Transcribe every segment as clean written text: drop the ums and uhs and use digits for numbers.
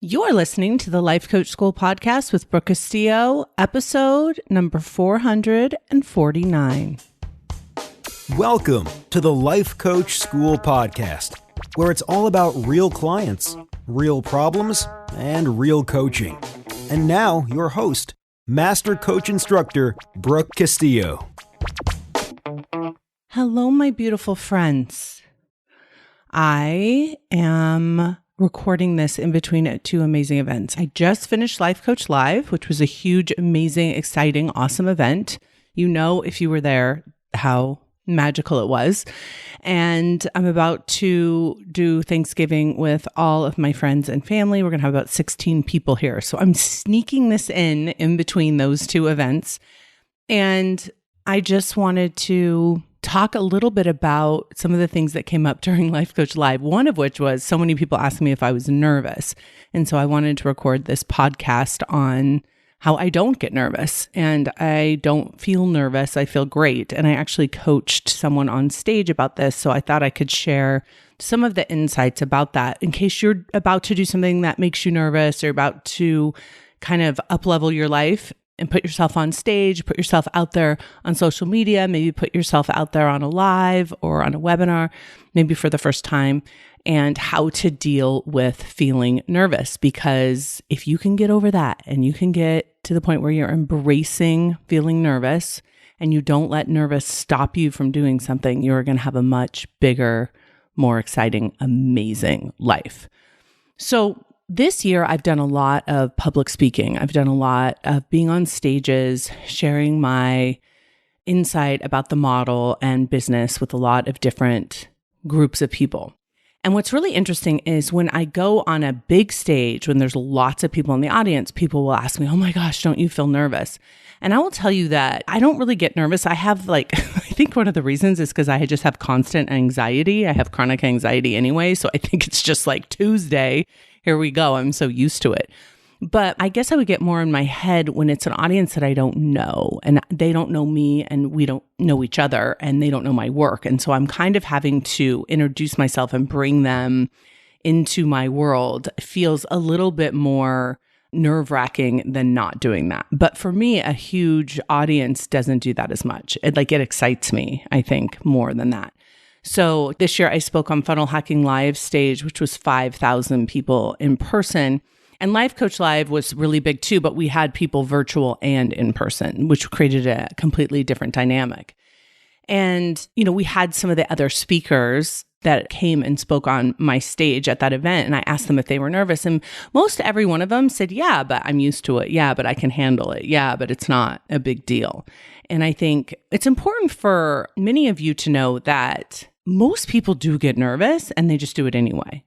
You're listening to the Life Coach School podcast with Brooke Castillo, episode number 449. Welcome to the Life Coach School podcast, where it's all about real clients, real problems, and real coaching. And now, your host, Master Coach Instructor, Brooke Castillo. Hello, my beautiful friends. I am recording this in between two amazing events. I just finished Life Coach Live, which was a huge, amazing, exciting, awesome event. You know, if you were there, how magical it was. And I'm about to do Thanksgiving with all of my friends and family. We're going to have about 16 people here. So I'm sneaking this in between those two events. And I just wanted to talk a little bit about some of the things that came up during Life Coach Live, one of which was so many people asked me if I was nervous. And so I wanted to record this podcast on how I don't get nervous and I don't feel nervous. I feel great. And I actually coached someone on stage about this. So I thought I could share some of the insights about that in case you're about to do something that makes you nervous or about to kind of up-level your life and put yourself on stage, put yourself out there on social media, maybe put yourself out there on a live or on a webinar, maybe for the first time, and how to deal with feeling nervous. Because if you can get over that and you can get to the point where you're embracing feeling nervous and you don't let nervous stop you from doing something, you're going to have a much bigger, more exciting, amazing life. So this year, I've done a lot of public speaking. I've done a lot of being on stages, sharing my insight about the model and business with a lot of different groups of people. And what's really interesting is when I go on a big stage, when there's lots of people in the audience, people will ask me, oh my gosh, don't you feel nervous? And I will tell you that I don't really get nervous. I have I think one of the reasons is because I just have constant anxiety. I have chronic anxiety anyway. So I think it's just like Tuesday. Here we go. I'm so used to it. But I guess I would get more in my head when it's an audience that I don't know and they don't know me and we don't know each other and they don't know my work. And so I'm kind of having to introduce myself and bring them into my world. It feels a little bit more nerve-wracking than not doing that. But for me, a huge audience doesn't do that as much. It excites me, I think, more than that. So this year I spoke on Funnel Hacking Live stage, which was 5,000 people in person. And Life Coach Live was really big too, but we had people virtual and in person, which created a completely different dynamic. And, we had some of the other speakers that came and spoke on my stage at that event. And I asked them if they were nervous. And most every one of them said, yeah, but I'm used to it. Yeah, but I can handle it. Yeah, but it's not a big deal. And I think it's important for many of you to know that most people do get nervous and they just do it anyway.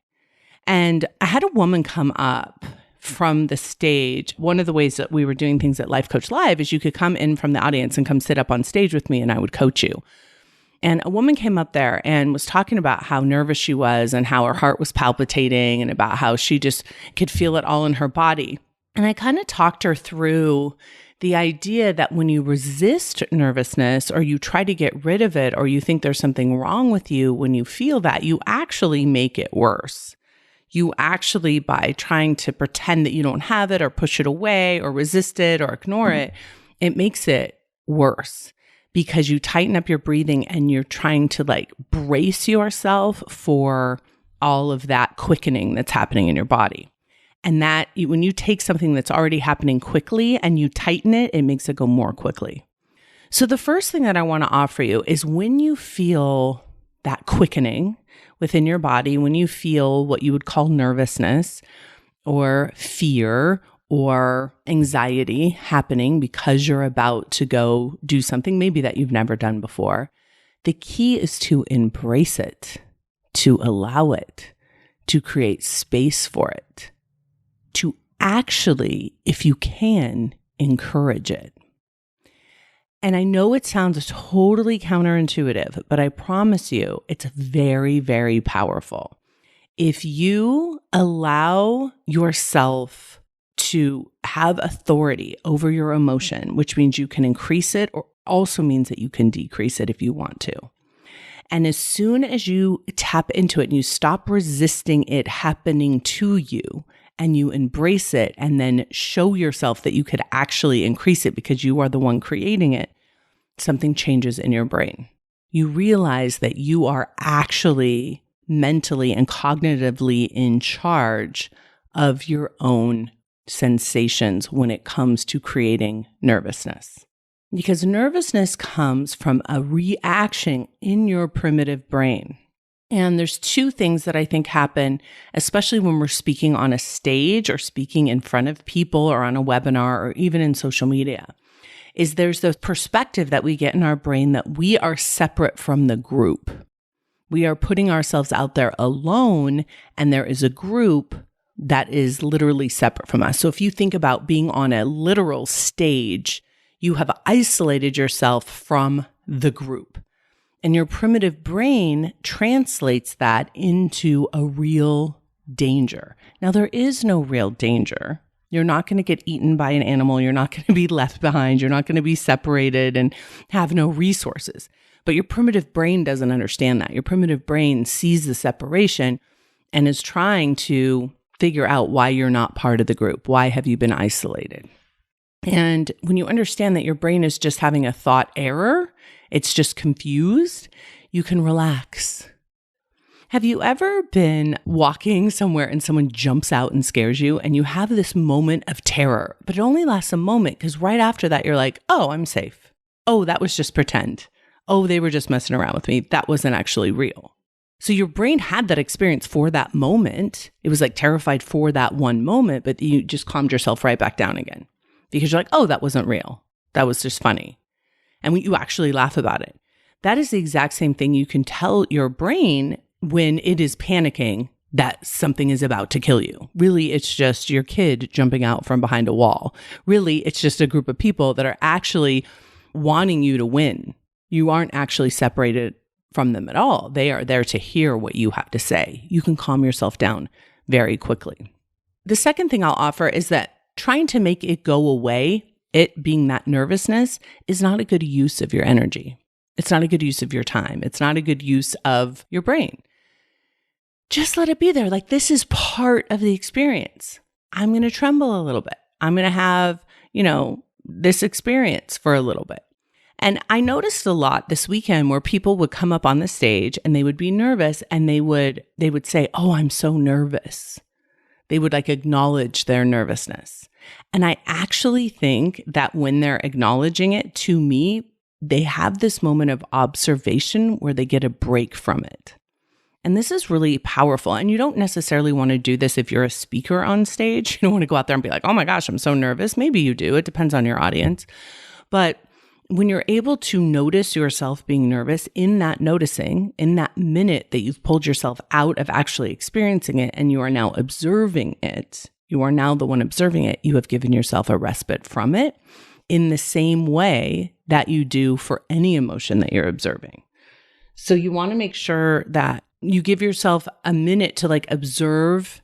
And I had a woman come up from the stage. One of the ways that we were doing things at Life Coach Live is you could come in from the audience and come sit up on stage with me and I would coach you. And a woman came up there and was talking about how nervous she was and how her heart was palpitating and about how she just could feel it all in her body. And I kind of talked her through the idea that when you resist nervousness or you try to get rid of it or you think there's something wrong with you, when you feel that, you actually make it worse. You actually, by trying to pretend that you don't have it or push it away or resist it or ignore it, it makes it worse because you tighten up your breathing and you're trying to brace yourself for all of that quickening that's happening in your body. And that when you take something that's already happening quickly and you tighten it, it makes it go more quickly. So the first thing that I want to offer you is when you feel that quickening within your body, when you feel what you would call nervousness or fear or anxiety happening because you're about to go do something maybe that you've never done before, the key is to embrace it, to allow it, to create space for it, to actually, if you can, encourage it. And I know it sounds totally counterintuitive, but I promise you it's very, very powerful. If you allow yourself to have authority over your emotion, which means you can increase it or also means that you can decrease it if you want to. And as soon as you tap into it and you stop resisting it happening to you and you embrace it and then show yourself that you could actually increase it because you are the one creating it, something changes in your brain. You realize that you are actually mentally and cognitively in charge of your own sensations when it comes to creating nervousness. Because nervousness comes from a reaction in your primitive brain. And there's two things that I think happen, especially when we're speaking on a stage or speaking in front of people or on a webinar or even in social media, is there's the perspective that we get in our brain that we are separate from the group. We are putting ourselves out there alone, and there is a group that is literally separate from us. So if you think about being on a literal stage, you have isolated yourself from the group. And your primitive brain translates that into a real danger. Now, there is no real danger. You're not going to get eaten by an animal. You're not going to be left behind. You're not going to be separated and have no resources. But your primitive brain doesn't understand that. Your primitive brain sees the separation and is trying to figure out why you're not part of the group. Why have you been isolated? And when you understand that your brain is just having a thought error, it's just confused, you can relax. Have you ever been walking somewhere and someone jumps out and scares you and you have this moment of terror, but it only lasts a moment because right after that, you're like, oh, I'm safe. Oh, that was just pretend. Oh, they were just messing around with me. That wasn't actually real. So your brain had that experience for that moment. It was like terrified for that one moment, but you just calmed yourself right back down again because you're like, oh, that wasn't real. That was just funny. And you actually laugh about it. That is the exact same thing you can tell your brain when it is panicking that something is about to kill you. Really, it's just your kid jumping out from behind a wall. Really, it's just a group of people that are actually wanting you to win. You aren't actually separated from them at all. They are there to hear what you have to say. You can calm yourself down very quickly. The second thing I'll offer is that trying to make it go away, it being that nervousness, is not a good use of your energy. It's not a good use of your time. It's not a good use of your brain. Just let it be there. Like, this is part of the experience. I'm going to tremble a little bit. I'm going to have, this experience for a little bit. And I noticed a lot this weekend where people would come up on the stage and they would be nervous and they would say, oh, I'm so nervous. They would acknowledge their nervousness. And I actually think that when they're acknowledging it to me, they have this moment of observation where they get a break from it. And this is really powerful. And you don't necessarily want to do this if you're a speaker on stage. You don't want to go out there and be like, oh my gosh, I'm so nervous. Maybe you do. It depends on your audience. But when you're able to notice yourself being nervous, in that noticing, in that minute that you've pulled yourself out of actually experiencing it and you are now observing it, you are now the one observing it, you have given yourself a respite from it in the same way that you do for any emotion that you're observing. So you want to make sure that you give yourself a minute to observe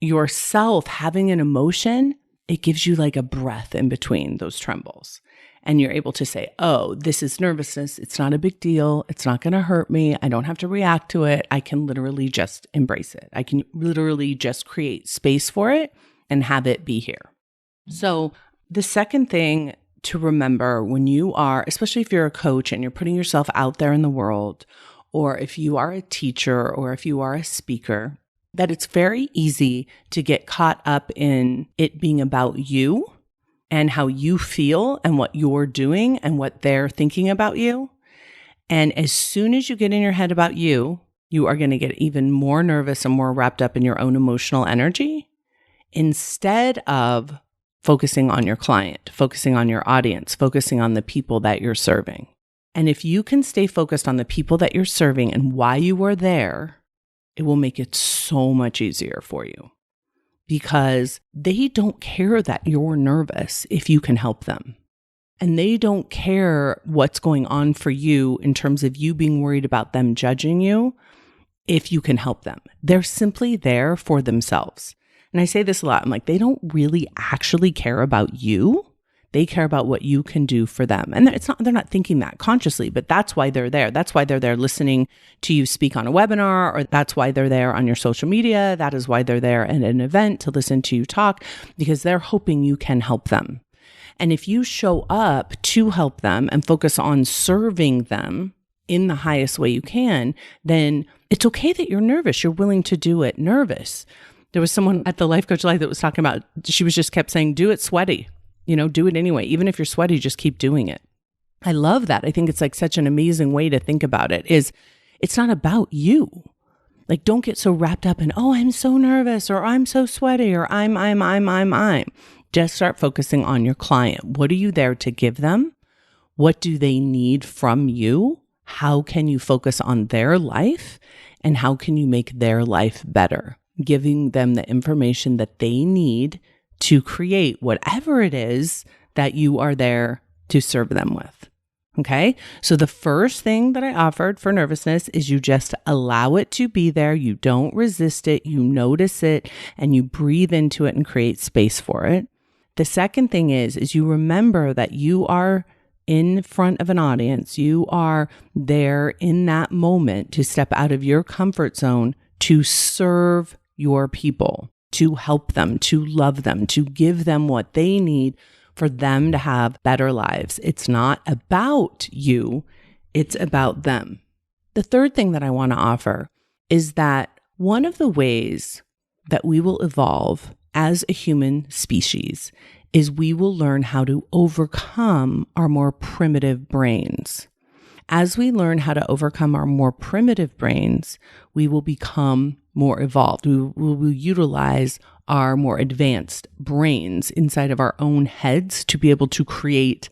yourself having an emotion. It gives you a breath in between those trembles. And you're able to say, oh, this is nervousness. It's not a big deal. It's not going to hurt me. I don't have to react to it. I can literally just embrace it. I can literally just create space for it and have it be here. So the second thing to remember when you are, especially if you're a coach and you're putting yourself out there in the world, or if you are a teacher or if you are a speaker, that it's very easy to get caught up in it being about you and how you feel and what you're doing and what they're thinking about you. And as soon as you get in your head about you, you are going to get even more nervous and more wrapped up in your own emotional energy instead of focusing on your client, focusing on your audience, focusing on the people that you're serving. And if you can stay focused on the people that you're serving and why you are there, it will make it so much easier for you. Because they don't care that you're nervous if you can help them. And they don't care what's going on for you in terms of you being worried about them judging you if you can help them. They're simply there for themselves. And I say this a lot. I'm like, they don't really actually care about you. They care about what you can do for them. And they're not thinking that consciously, but that's why they're there. That's why they're there listening to you speak on a webinar, or that's why they're there on your social media. That is why they're there at an event to listen to you talk, because they're hoping you can help them. And if you show up to help them and focus on serving them in the highest way you can, then it's okay that you're nervous. You're willing to do it nervous. There was someone at the Life Coach Live that was talking about, she just kept saying, do it sweaty, do it anyway. Even if you're sweaty, just keep doing it. I love that. I think it's like such an amazing way to think about it. It's not about you. Like, don't get so wrapped up in, oh, I'm so nervous, or I'm so sweaty, or I'm. Just start focusing on your client. What are you there to give them? What do they need from you? How can you focus on their life? And how can you make their life better? Giving them the information that they need to create whatever it is that you are there to serve them with. Okay? So the first thing that I offered for nervousness is you just allow it to be there. You don't resist it. You notice it and you breathe into it and create space for it. The second thing is you remember that you are in front of an audience. You are there in that moment to step out of your comfort zone to serve your people, to help them, to love them, to give them what they need for them to have better lives. It's not about you, it's about them. The third thing that I want to offer is that one of the ways that we will evolve as a human species is we will learn how to overcome our more primitive brains. As we learn how to overcome our more primitive brains, we will become more evolved. We will utilize our more advanced brains inside of our own heads to be able to create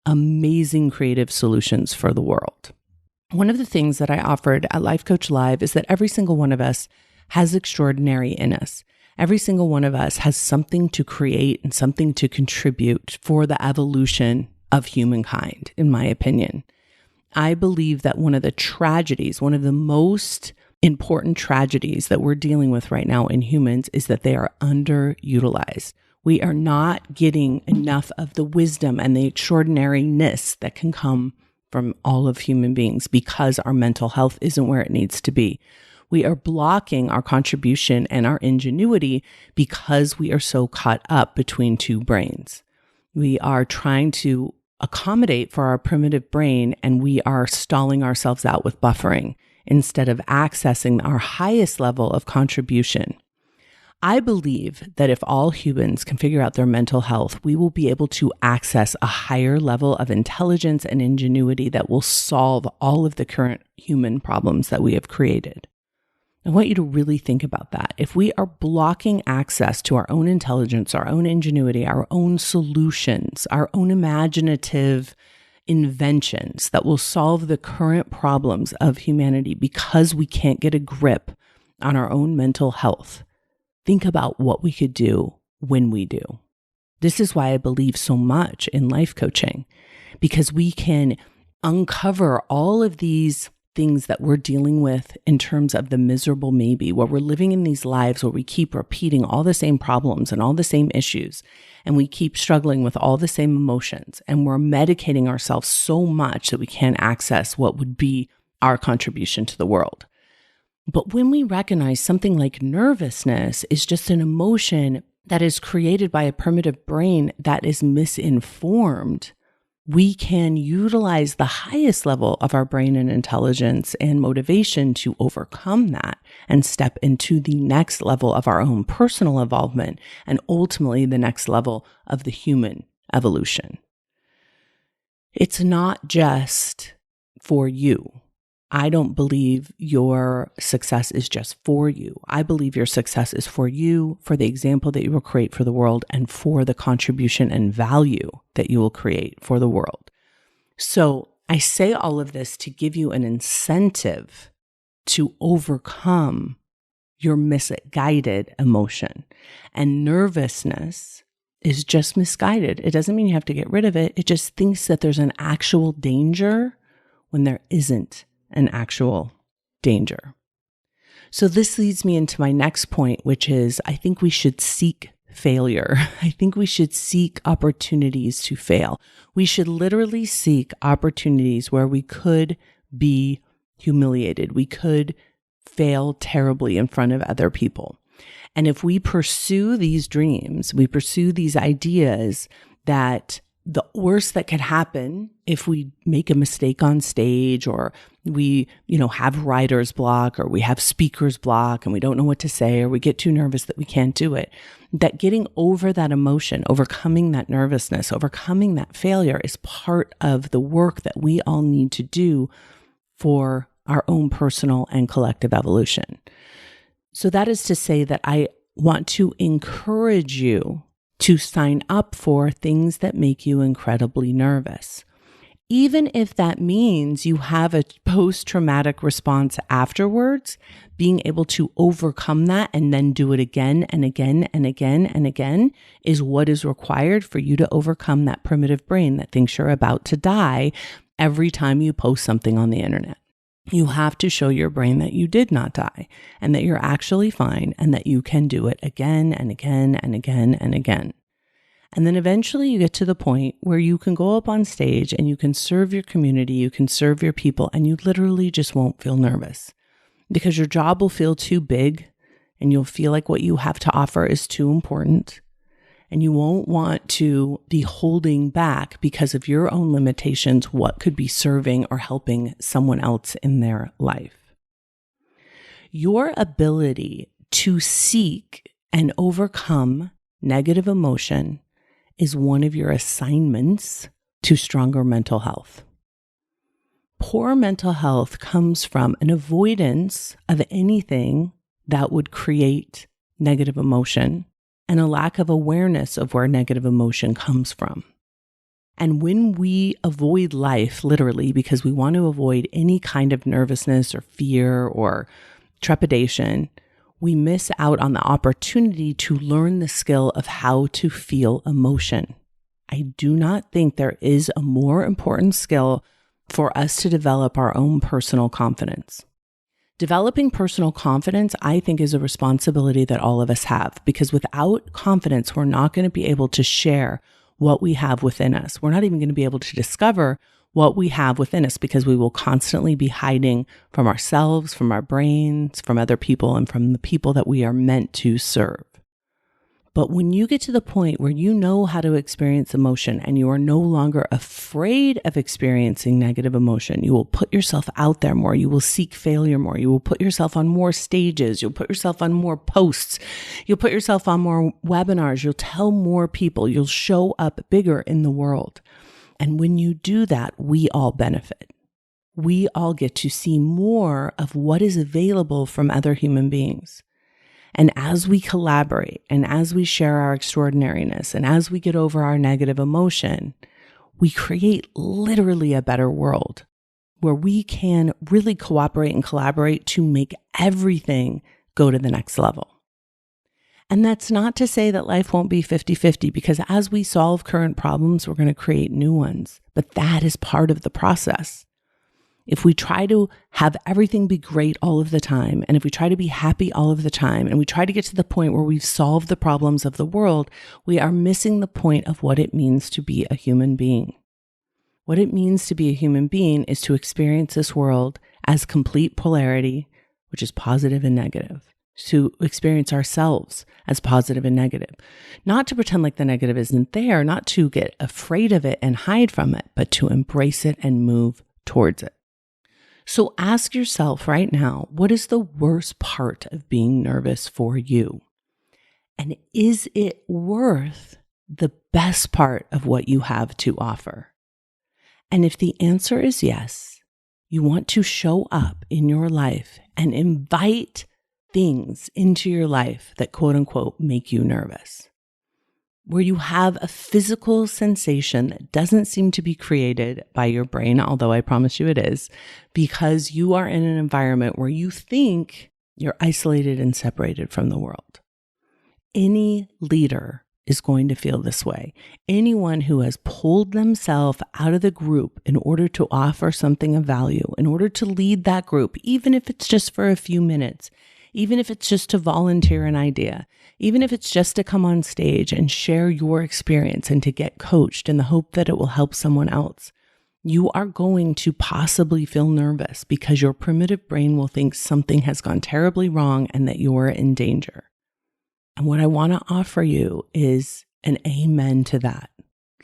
amazing creative solutions for the world. One of the things that I offered at Life Coach Live is that every single one of us has extraordinary in us. Every single one of us has something to create and something to contribute for the evolution of humankind, in my opinion. I believe that one of the most important tragedies that we're dealing with right now in humans is that they are underutilized. We are not getting enough of the wisdom and the extraordinariness that can come from all of human beings because our mental health isn't where it needs to be. We are blocking our contribution and our ingenuity because we are so caught up between two brains. We are trying to accommodate for our primitive brain, and we are stalling ourselves out with buffering instead of accessing our highest level of contribution. I believe that if all humans can figure out their mental health, we will be able to access a higher level of intelligence and ingenuity that will solve all of the current human problems that we have created. I want you to really think about that. If we are blocking access to our own intelligence, our own ingenuity, our own solutions, our own imaginative inventions that will solve the current problems of humanity because we can't get a grip on our own mental health, think about what we could do when we do. This is why I believe so much in life coaching, because we can uncover all of these things that we're dealing with in terms of the miserable maybe, where we're living in these lives where we keep repeating all the same problems and all the same issues, and we keep struggling with all the same emotions, and we're medicating ourselves so much that we can't access what would be our contribution to the world. But when we recognize something like nervousness is just an emotion that is created by a primitive brain that is misinformed, we can utilize the highest level of our brain and intelligence and motivation to overcome that and step into the next level of our own personal involvement and ultimately the next level of the human evolution. It's not just for you. I don't believe your success is just for you. I believe your success is for you, for the example that you will create for the world, and for the contribution and value that you will create for the world. So I say all of this to give you an incentive to overcome your misguided emotion. And nervousness is just misguided. It doesn't mean you have to get rid of it. It just thinks that there's an actual danger when there isn't an actual danger. So this leads me into my next point, which is I think we should seek failure. I think we should seek opportunities to fail. We should literally seek opportunities where we could be humiliated. We could fail terribly in front of other people. And if we pursue these dreams, we pursue these ideas that the worst that could happen if we make a mistake on stage, or we, have writer's block, or we have speaker's block and we don't know what to say, or we get too nervous that we can't do it, that getting over that emotion, overcoming that nervousness, overcoming that failure is part of the work that we all need to do for our own personal and collective evolution. So that is to say that I want to encourage you to sign up for things that make you incredibly nervous. Even if that means you have a post-traumatic response afterwards, being able to overcome that and then do it again and again and again and again is what is required for you to overcome that primitive brain that thinks you're about to die every time you post something on the internet. You have to show your brain that you did not die and that you're actually fine and that you can do it again and again and again and again. And then eventually you get to the point where you can go up on stage and you can serve your community, you can serve your people, and you literally just won't feel nervous because your job will feel too big and you'll feel like what you have to offer is too important. And you won't want to be holding back because of your own limitations what could be serving or helping someone else in their life. Your ability to seek and overcome negative emotion is one of your assignments to stronger mental health. Poor mental health comes from an avoidance of anything that would create negative emotion and a lack of awareness of where negative emotion comes from. And when we avoid life, literally, because we want to avoid any kind of nervousness or fear or trepidation, we miss out on the opportunity to learn the skill of how to feel emotion. I do not think there is a more important skill for us to develop our own personal confidence. Developing personal confidence, I think, is a responsibility that all of us have, because without confidence, we're not going to be able to share what we have within us. We're not even going to be able to discover what we have within us because we will constantly be hiding from ourselves, from our brains, from other people, and from the people that we are meant to serve. But when you get to the point where you know how to experience emotion and you are no longer afraid of experiencing negative emotion, you will put yourself out there more. You will seek failure more. You will put yourself on more stages. You'll put yourself on more posts. You'll put yourself on more webinars. You'll tell more people. You'll show up bigger in the world. And when you do that, we all benefit. We all get to see more of what is available from other human beings. And as we collaborate and as we share our extraordinariness and as we get over our negative emotion, we create literally a better world where we can really cooperate and collaborate to make everything go to the next level. And that's not to say that life won't be 50-50, because as we solve current problems, we're going to create new ones. But that is part of the process. If we try to have everything be great all of the time, and if we try to be happy all of the time, and we try to get to the point where we've solved the problems of the world, we are missing the point of what it means to be a human being. What it means to be a human being is to experience this world as complete polarity, which is positive and negative, to experience ourselves as positive and negative, not to pretend like the negative isn't there, not to get afraid of it and hide from it, but to embrace it and move towards it. So ask yourself right now, what is the worst part of being nervous for you? And is it worth the best part of what you have to offer? And if the answer is yes, you want to show up in your life and invite things into your life that quote unquote make you nervous, where you have a physical sensation that doesn't seem to be created by your brain, although I promise you it is, because you are in an environment where you think you're isolated and separated from the world. Any leader is going to feel this way. Anyone who has pulled themselves out of the group in order to offer something of value, in order to lead that group, even if it's just for a few minutes, even if it's just to volunteer an idea, even if it's just to come on stage and share your experience and to get coached in the hope that it will help someone else, you are going to possibly feel nervous because your primitive brain will think something has gone terribly wrong and that you're in danger. And what I want to offer you is an amen to that.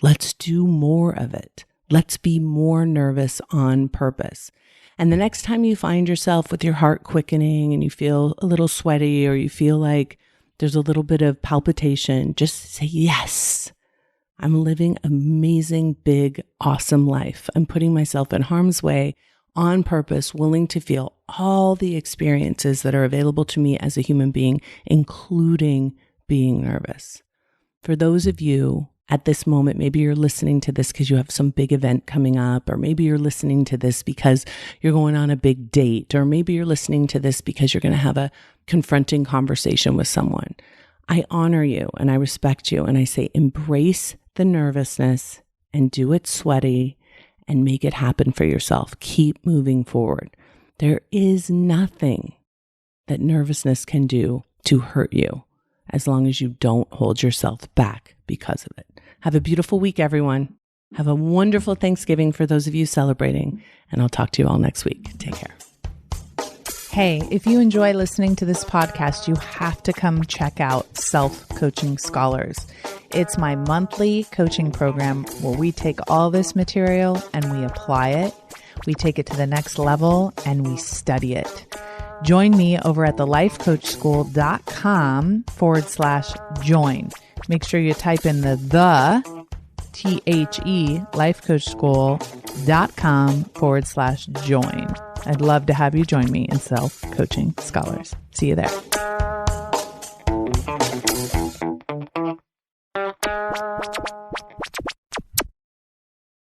Let's do more of it. Let's be more nervous on purpose. And the next time you find yourself with your heart quickening and you feel a little sweaty or you feel like there's a little bit of palpitation, just say, yes, I'm living an amazing, big, awesome life. I'm putting myself in harm's way on purpose, willing to feel all the experiences that are available to me as a human being, including being nervous. For those of you at this moment, maybe you're listening to this because you have some big event coming up, or maybe you're listening to this because you're going on a big date, or maybe you're listening to this because you're going to have a confronting conversation with someone. I honor you and I respect you. And I say, embrace the nervousness and do it sweaty and make it happen for yourself. Keep moving forward. There is nothing that nervousness can do to hurt you as long as you don't hold yourself back because of it. Have a beautiful week, everyone. Have a wonderful Thanksgiving for those of you celebrating, and I'll talk to you all next week. Take care. Hey, if you enjoy listening to this podcast, you have to come check out Self-Coaching Scholars. It's my monthly coaching program where we take all this material and we apply it. We take it to the next level and we study it. Join me over at thelifecoachschool.com/join. Make sure you type in the lifecoachschool.com/join. I'd love to have you join me in Self-Coaching Scholars. See you there.